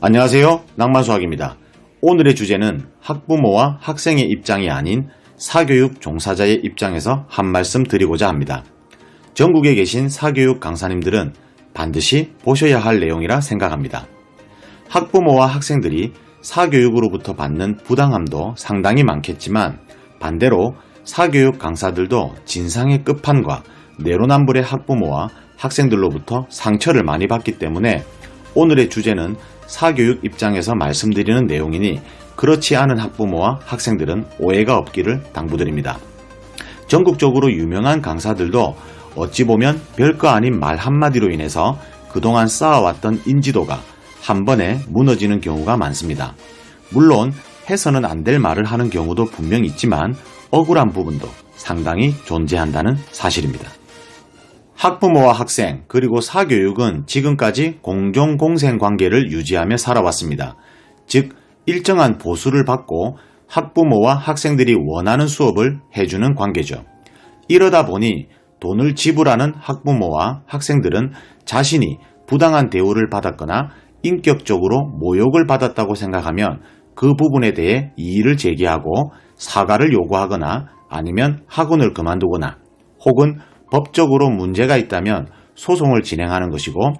안녕하세요. 낭만수학입니다. 오늘의 주제는 학부모와 학생의 입장이 아닌 사교육 종사자의 입장에서 한 말씀 드리고자 합니다. 전국에 계신 사교육 강사님들은 반드시 보셔야 할 내용이라 생각합니다. 학부모와 학생들이 사교육으로부터 받는 부당함도 상당히 많겠지만 반대로 사교육 강사들도 진상의 끝판과 내로남불의 학부모와 학생들로부터 상처를 많이 받기 때문에 오늘의 주제는 사교육 입장에서 말씀드리는 내용이니 그렇지 않은 학부모와 학생들은 오해가 없기를 당부드립니다. 전국적으로 유명한 강사들도 어찌 보면 별거 아닌 말 한마디로 인해서 그동안 쌓아왔던 인지도가 한 번에 무너지는 경우가 많습니다. 물론 해서는 안 될 말을 하는 경우도 분명 있지만 억울한 부분도 상당히 존재한다는 사실입니다. 학부모와 학생 그리고 사교육은 지금까지 공정공생 관계를 유지하며 살아왔습니다. 즉 일정한 보수를 받고 학부모와 학생들이 원하는 수업을 해주는 관계죠. 이러다 보니 돈을 지불하는 학부모와 학생들은 자신이 부당한 대우를 받았거나 인격적으로 모욕을 받았다고 생각하면 그 부분에 대해 이의를 제기하고 사과를 요구하거나 아니면 학원을 그만두거나 혹은 법적으로 문제가 있다면 소송을 진행하는 것이고,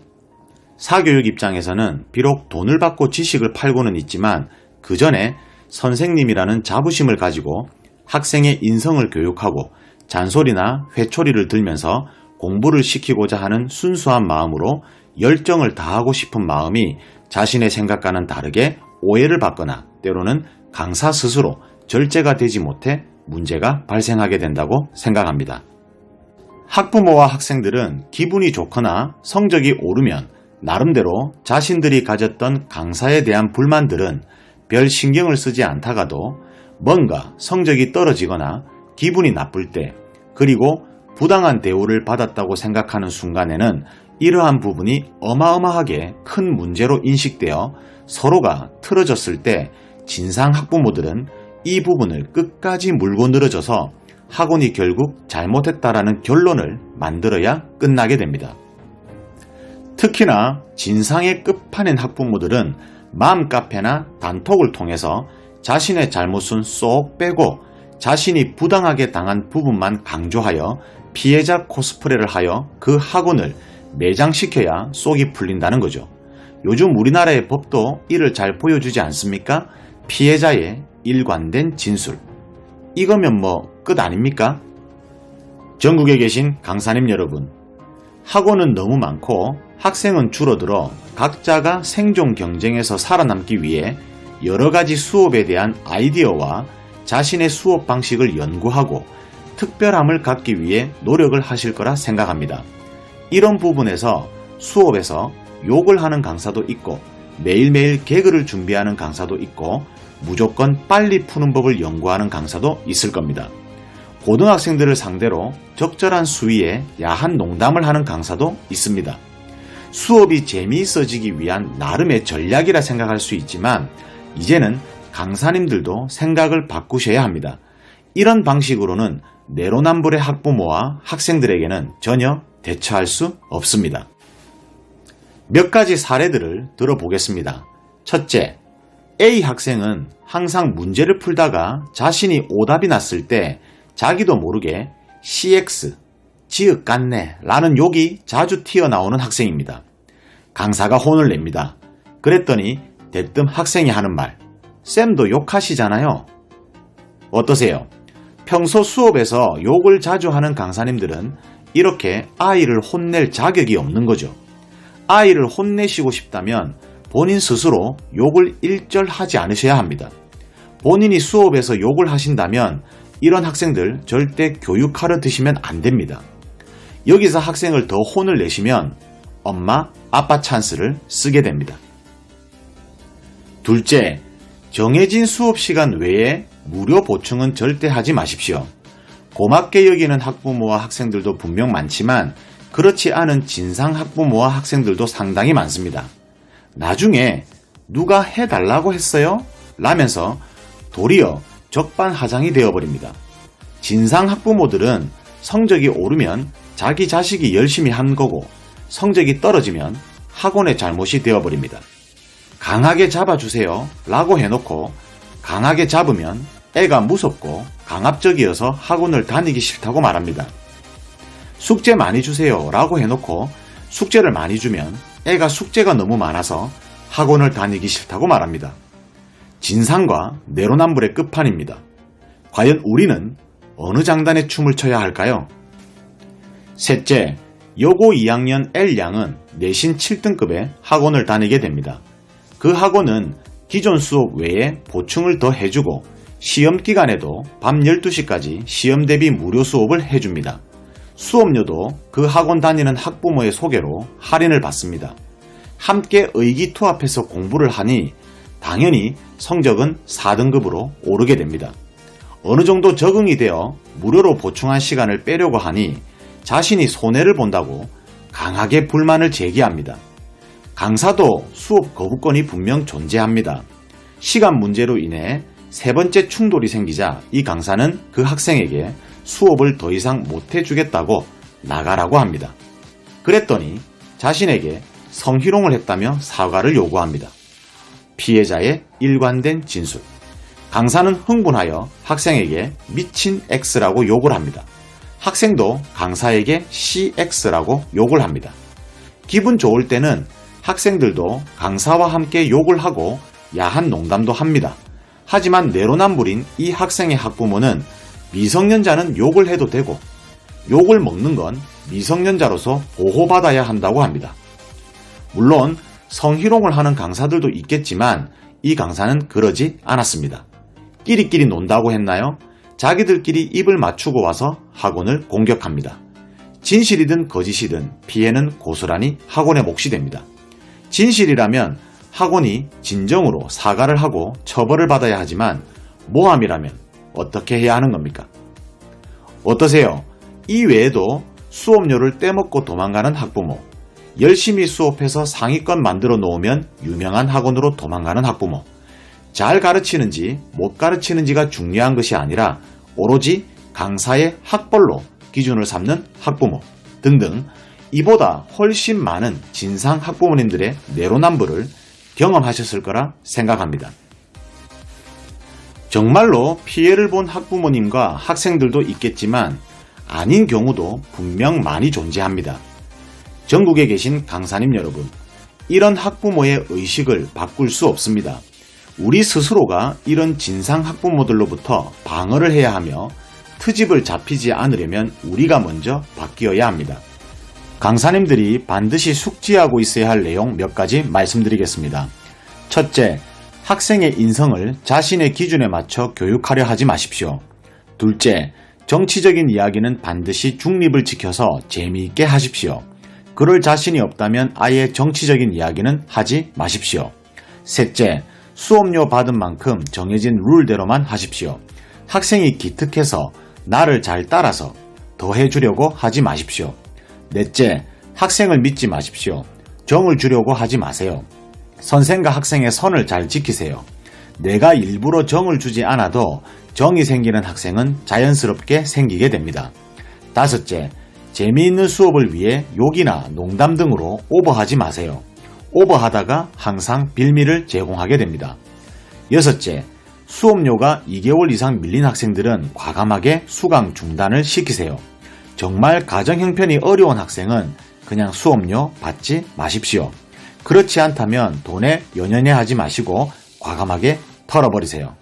사교육 입장에서는 비록 돈을 받고 지식을 팔고는 있지만 그 전에 선생님이라는 자부심을 가지고 학생의 인성을 교육하고 잔소리나 회초리를 들면서 공부를 시키고자 하는 순수한 마음으로 열정을 다하고 싶은 마음이 자신의 생각과는 다르게 오해를 받거나 때로는 강사 스스로 절제가 되지 못해 문제가 발생하게 된다고 생각합니다. 학부모와 학생들은 기분이 좋거나 성적이 오르면 나름대로 자신들이 가졌던 강사에 대한 불만들은 별 신경을 쓰지 않다가도 뭔가 성적이 떨어지거나 기분이 나쁠 때 그리고 부당한 대우를 받았다고 생각하는 순간에는 이러한 부분이 어마어마하게 큰 문제로 인식되어 서로가 틀어졌을 때 진상 학부모들은 이 부분을 끝까지 물고 늘어져서 학원이 결국 잘못했다라는 결론을 만들어야 끝나게 됩니다. 특히나 진상의 끝판인 학부모들은 맘카페나 단톡을 통해서 자신의 잘못은 쏙 빼고 자신이 부당하게 당한 부분만 강조하여 피해자 코스프레를 하여 그 학원을 매장시켜야 속이 풀린다는 거죠. 요즘 우리나라의 법도 이를 잘 보여주지 않습니까? 피해자의 일관된 진술. 이거면 끝 아닙니까? 전국에 계신 강사님 여러분, 학원은 너무 많고 학생은 줄어들어 각자가 생존 경쟁에서 살아남기 위해 여러 가지 수업에 대한 아이디어와 자신의 수업 방식을 연구하고 특별함을 갖기 위해 노력을 하실 거라 생각합니다. 이런 부분에서 수업에서 욕을 하는 강사도 있고 매일매일 개그를 준비하는 강사도 있고 무조건 빨리 푸는 법을 연구하는 강사도 있을 겁니다. 고등학생들을 상대로 적절한 수위에 야한 농담을 하는 강사도 있습니다. 수업이 재미있어지기 위한 나름의 전략이라 생각할 수 있지만 이제는 강사님들도 생각을 바꾸셔야 합니다. 이런 방식으로는 내로남불의 학부모와 학생들에게는 전혀 대처할 수 없습니다. 몇 가지 사례들을 들어보겠습니다. 첫째, A 학생은 항상 문제를 풀다가 자신이 오답이 났을 때 자기도 모르게 CX, 지읒 같네 라는 욕이 자주 튀어나오는 학생입니다. 강사가 혼을 냅니다. 그랬더니 대뜸 학생이 하는 말, 쌤도 욕하시잖아요. 어떠세요? 평소 수업에서 욕을 자주 하는 강사님들은 이렇게 아이를 혼낼 자격이 없는 거죠. 아이를 혼내시고 싶다면 본인 스스로 욕을 일절하지 않으셔야 합니다. 본인이 수업에서 욕을 하신다면 이런 학생들 절대 교육하러 드시면 안 됩니다. 여기서 학생을 더 혼을 내시면 엄마, 아빠 찬스를 쓰게 됩니다. 둘째, 정해진 수업 시간 외에 무료 보충은 절대 하지 마십시오. 고맙게 여기는 학부모와 학생들도 분명 많지만 그렇지 않은 진상 학부모와 학생들도 상당히 많습니다. 나중에 누가 해달라고 했어요? 라면서 도리어 적반하장이 되어버립니다. 진상 학부모들은 성적이 오르면 자기 자식이 열심히 한 거고 성적이 떨어지면 학원의 잘못이 되어버립니다. 강하게 잡아주세요 라고 해놓고 강하게 잡으면 애가 무섭고 강압적이어서 학원을 다니기 싫다고 말합니다. 숙제 많이 주세요 라고 해놓고 숙제를 많이 주면 애가 숙제가 너무 많아서 학원을 다니기 싫다고 말합니다. 진상과 내로남불의 끝판입니다. 과연 우리는 어느 장단에 춤을 춰야 할까요? 셋째, 여고 2학년 L양은 내신 7등급의 학원을 다니게 됩니다. 그 학원은 기존 수업 외에 보충을 더 해주고 시험 기간에도 밤 12시까지 시험 대비 무료 수업을 해줍니다. 수업료도 그 학원 다니는 학부모의 소개로 할인을 받습니다. 함께 의기투합해서 공부를 하니 당연히 성적은 4등급으로 오르게 됩니다. 어느 정도 적응이 되어 무료로 보충한 시간을 빼려고 하니 자신이 손해를 본다고 강하게 불만을 제기합니다. 강사도 수업 거부권이 분명 존재합니다. 시간 문제로 인해 세 번째 충돌이 생기자 이 강사는 그 학생에게 수업을 더 이상 못해주겠다고 나가라고 합니다. 그랬더니 자신에게 성희롱을 했다며 사과를 요구합니다. 피해자의 일관된 진술. 강사는 흥분하여 학생에게 미친 X라고 욕을 합니다. 학생도 강사에게 CX라고 욕을 합니다. 기분 좋을 때는 학생들도 강사와 함께 욕을 하고 야한 농담도 합니다. 하지만 내로남불인 이 학생의 학부모는 미성년자는 욕을 해도 되고 욕을 먹는 건 미성년자로서 보호받아야 한다고 합니다. 물론 성희롱을 하는 강사들도 있겠지만 이 강사는 그러지 않았습니다. 끼리끼리 논다고 했나요? 자기들끼리 입을 맞추고 와서 학원을 공격합니다. 진실이든 거짓이든 피해는 고스란히 학원의 몫이 됩니다. 진실이라면 학원이 진정으로 사과를 하고 처벌을 받아야 하지만 모함이라면 어떻게 해야 하는 겁니까? 어떠세요? 이 외에도 수업료를 떼먹고 도망가는 학부모, 열심히 수업해서 상위권 만들어 놓으면 유명한 학원으로 도망가는 학부모, 잘 가르치는지 못 가르치는지가 중요한 것이 아니라 오로지 강사의 학벌로 기준을 삼는 학부모 등등 이보다 훨씬 많은 진상 학부모님들의 내로남불을 경험하셨을 거라 생각합니다. 정말로 피해를 본 학부모님과 학생들도 있겠지만 아닌 경우도 분명 많이 존재합니다. 전국에 계신 강사님 여러분, 이런 학부모의 의식을 바꿀 수 없습니다. 우리 스스로가 이런 진상 학부모들로부터 방어를 해야 하며 트집을 잡히지 않으려면 우리가 먼저 바뀌어야 합니다. 강사님들이 반드시 숙지하고 있어야 할 내용 몇 가지 말씀드리겠습니다. 첫째, 학생의 인성을 자신의 기준에 맞춰 교육하려 하지 마십시오. 둘째, 정치적인 이야기는 반드시 중립을 지켜서 재미있게 하십시오. 그럴 자신이 없다면 아예 정치적인 이야기는 하지 마십시오. 셋째, 수업료 받은 만큼 정해진 룰대로만 하십시오. 학생이 기특해서 나를 잘 따라서 더 해주려고 하지 마십시오. 넷째, 학생을 믿지 마십시오. 정을 주려고 하지 마세요. 선생과 학생의 선을 잘 지키세요. 내가 일부러 정을 주지 않아도 정이 생기는 학생은 자연스럽게 생기게 됩니다. 다섯째, 재미있는 수업을 위해 욕이나 농담 등으로 오버하지 마세요. 오버하다가 항상 빌미를 제공하게 됩니다. 여섯째, 수업료가 2개월 이상 밀린 학생들은 과감하게 수강 중단을 시키세요. 정말 가정 형편이 어려운 학생은 그냥 수업료 받지 마십시오. 그렇지 않다면 돈에 연연해하지 마시고 과감하게 털어버리세요.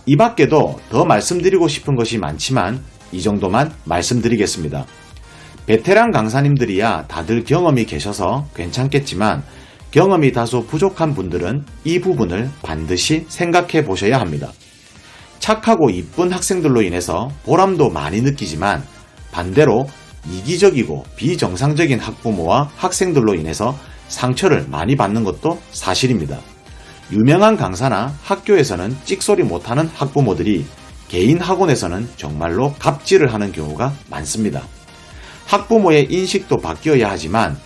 이 밖에도 더 말씀드리고 싶은 것이 많지만 이 정도만 말씀드리겠습니다. 베테랑 강사님들이야 다들 경험이 계셔서 괜찮겠지만 경험이 다소 부족한 분들은 이 부분을 반드시 생각해 보셔야 합니다. 착하고 이쁜 학생들로 인해서 보람도 많이 느끼지만 반대로 이기적이고 비정상적인 학부모와 학생들로 인해서 상처를 많이 받는 것도 사실입니다. 유명한 강사나 학교에서는 찍소리 못하는 학부모들이 개인 학원에서는 정말로 갑질을 하는 경우가 많습니다. 학부모의 인식도 바뀌어야 하지만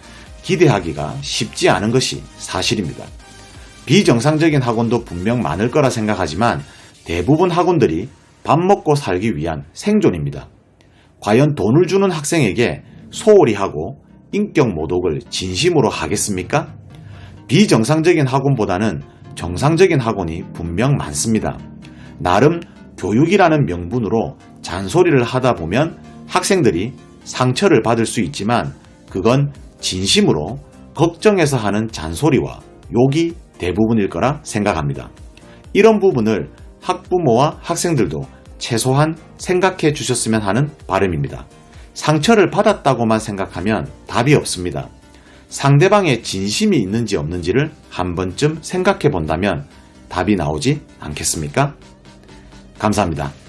기대하기가 쉽지 않은 것이 사실입니다. 비정상적인 학원도 분명 많을 거라 생각하지만 대부분 학원들이 밥 먹고 살기 위한 생존입니다. 과연 돈을 주는 학생에게 소홀히 하고 인격 모독을 진심으로 하겠습니까? 비정상적인 학원보다는 정상적인 학원이 분명 많습니다. 나름 교육이라는 명분으로 잔소리를 하다 보면 학생들이 상처를 받을 수 있지만 그건 진심으로 걱정해서 하는 잔소리와 욕이 대부분일 거라 생각합니다. 이런 부분을 학부모와 학생들도 최소한 생각해 주셨으면 하는 바람입니다. 상처를 받았다고만 생각하면 답이 없습니다. 상대방의 진심이 있는지 없는지를 한 번쯤 생각해 본다면 답이 나오지 않겠습니까? 감사합니다.